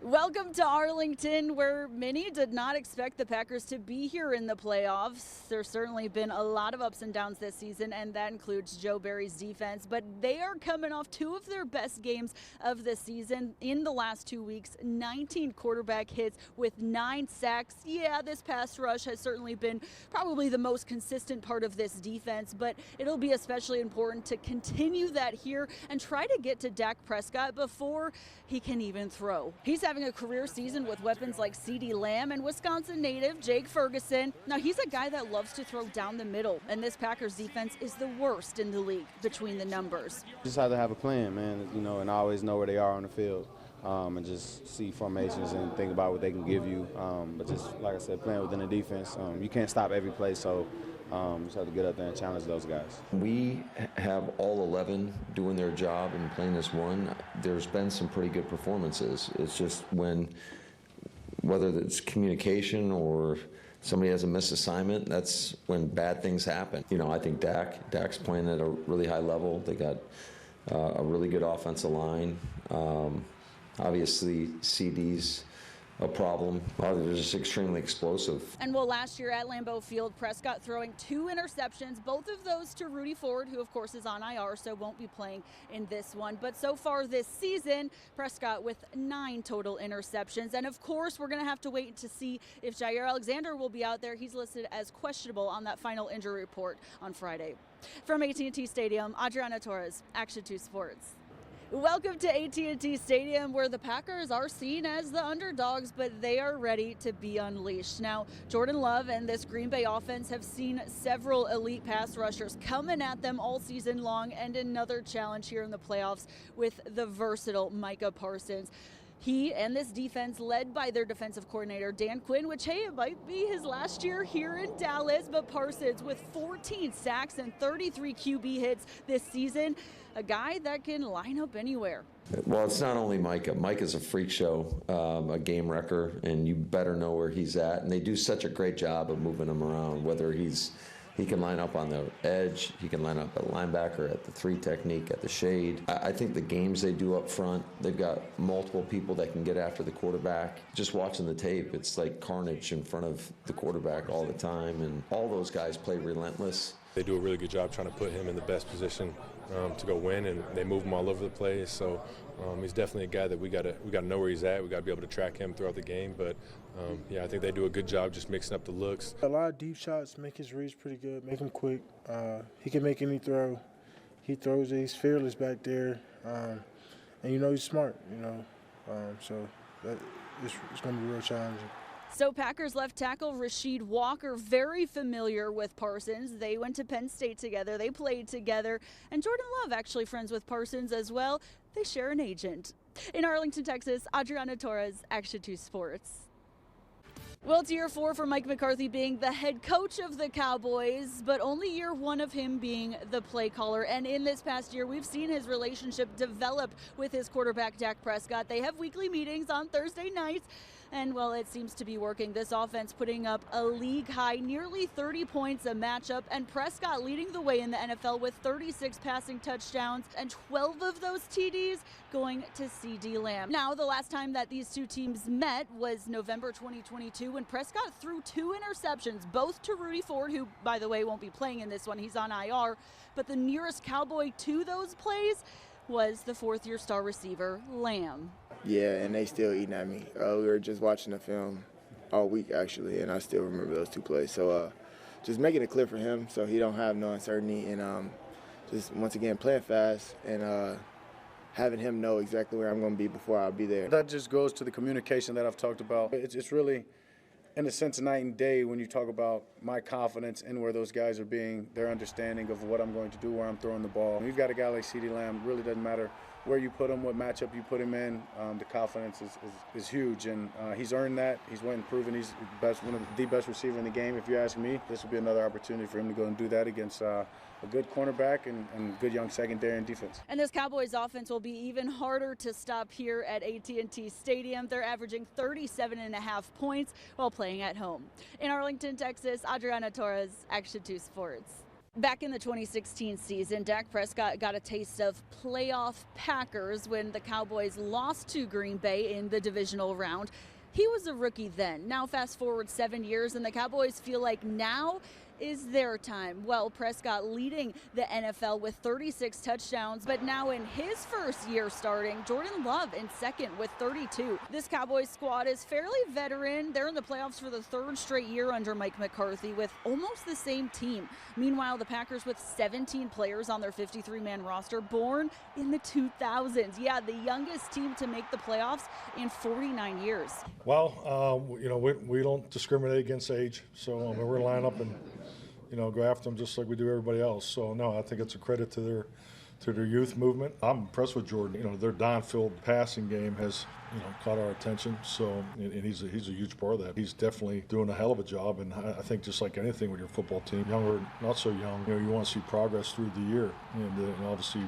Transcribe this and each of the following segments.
Welcome to Arlington, where many did not expect the Packers to be here in the playoffs. There's certainly been a lot of ups and downs this season, and that includes Joe Barry's defense. But they are coming off two of their best games of the season in the last 2 weeks. 19 quarterback hits with 9 sacks. Yeah, this pass rush has certainly been probably the most consistent part of this defense, but it'll be especially important to continue that here and try to get to Dak Prescott before he can even throw. He's having a career season with weapons like CeeDee Lamb and Wisconsin native Jake Ferguson. Now, he's a guy that loves to throw down the middle, and this Packers defense is the worst in the league between the numbers. Just have to have a plan, man, and always know where they are on the field. And just see formations and think about what they can give you. But just, like I said, playing within the defense, you can't stop every play, so just have to get up there and challenge those guys. We have all 11 doing their job and playing as one. There's been some pretty good performances. It's just whether it's communication or somebody has a missed assignment, that's when bad things happen. I think Dak's playing at a really high level. They got a really good offensive line. Obviously, CD's a problem. They're just extremely explosive. And last year at Lambeau Field, Prescott throwing 2 interceptions, both of those to Rudy Ford, who of course is on IR, so won't be playing in this one. But so far this season, Prescott with 9 total interceptions. And of course, we're going to have to wait to see if Jair Alexander will be out there. He's listed as questionable on that final injury report on Friday. From AT&T Stadium, Adriana Torres, Action 2 Sports. Welcome to AT&T Stadium, where the Packers are seen as the underdogs, but they are ready to be unleashed. Now, Jordan Love and this Green Bay offense have seen several elite pass rushers coming at them all season long, and another challenge here in the playoffs with the versatile Micah Parsons. He and this defense, led by their defensive coordinator, Dan Quinn, which, hey, it might be his last year here in Dallas, but Parsons with 14 sacks and 33 QB hits this season, a guy that can line up anywhere. Well, it's not only Micah. Micah's a freak show, a game wrecker, and you better know where he's at. And they do such a great job of moving him around, whether he can line up on the edge, he can line up at linebacker, at the 3 technique, at the shade. I think the games they do up front, they've got multiple people that can get after the quarterback. Just watching the tape, it's like carnage in front of the quarterback all the time, and all those guys play relentless. They do a really good job trying to put him in the best position to go win, and they move him all over the place. So he's definitely a guy that we got to know where he's at. We got to be able to track him throughout the game. But yeah, I think they do a good job just mixing up the looks. A lot of deep shots, make his reads pretty good, make him quick. He can make any throw. He throws it. He's fearless back there, and he's smart. So it's going to be real challenging. So Packers left tackle Rasheed Walker, very familiar with Parsons. They went to Penn State together. They played together. And Jordan Love, actually friends with Parsons as well. They share an agent. In Arlington, Texas, Adriana Torres, Action 2 Sports. Well, it's year 4 for Mike McCarthy being the head coach of the Cowboys, but only year 1 of him being the play caller. And in this past year, we've seen his relationship develop with his quarterback, Dak Prescott. They have weekly meetings on Thursday nights. And, well, it seems to be working. This offense putting up a league-high nearly 30 points a matchup, and Prescott leading the way in the NFL with 36 passing touchdowns and 12 of those TDs going to CeeDee Lamb. Now, the last time that these two teams met was November 2022 when Prescott threw 2 interceptions, both to Rudy Ford, who, by the way, won't be playing in this one. He's on IR. But the nearest Cowboy to those plays was the 4th-year star receiver, Lamb. Yeah, and they still eating at me. We were just watching the film all week, actually, and I still remember those 2 plays. So just making it clear for him so he don't have no uncertainty, and just, once again, playing fast and having him know exactly where I'm going to be before I'll be there. That just goes to the communication that I've talked about. It's really, in a sense, night and day when you talk about my confidence in where those guys are being, their understanding of what I'm going to do, where I'm throwing the ball. When you've got a guy like CeeDee Lamb, it really doesn't matter where you put him, what matchup you put him in. The confidence is huge, and he's earned that. He's went and proven he's one of the best receiver in the game, if you ask me. This will be another opportunity for him to go and do that against a good cornerback and good young secondary and defense. And this Cowboys offense will be even harder to stop here at AT&T Stadium. They're averaging 37.5 points while playing at home. In Arlington, Texas, Adriana Torres, Action 2 Sports. Back in the 2016 season, Dak Prescott got a taste of playoff Packers when the Cowboys lost to Green Bay in the divisional round. He was a rookie then. Now fast forward 7 years and the Cowboys feel like now is their time. Well, Prescott leading the NFL with 36 touchdowns, but now in his first year starting, Jordan Love in second with 32. This Cowboys squad is fairly veteran. They're in the playoffs for the third straight year under Mike McCarthy with almost the same team. Meanwhile, the Packers with 17 players on their 53-man roster born in the 2000s. Yeah, the youngest team to make the playoffs in 49 years. Well, we don't discriminate against age, so we're going to line up and go after them just like we do everybody else. So no, I think it's a credit to their youth movement. I'm impressed with Jordan. Their downfield passing game has caught our attention. So and he's a huge part of that. He's definitely doing a hell of a job. And I think just like anything with your football team, young or not so young, you want to see progress through the year. And obviously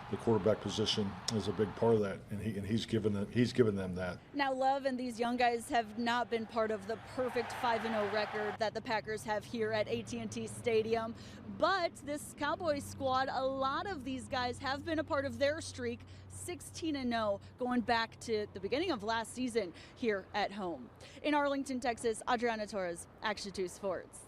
the quarterback position is a big part of that, and he's given them that. Now, Love and these young guys have not been part of the perfect 5-0 record that the Packers have here at AT&T Stadium, but this Cowboys squad, a lot of these guys have been a part of their streak, 16-0, going back to the beginning of last season here at home. In Arlington, Texas, Adriana Torres, Action 2 Sports.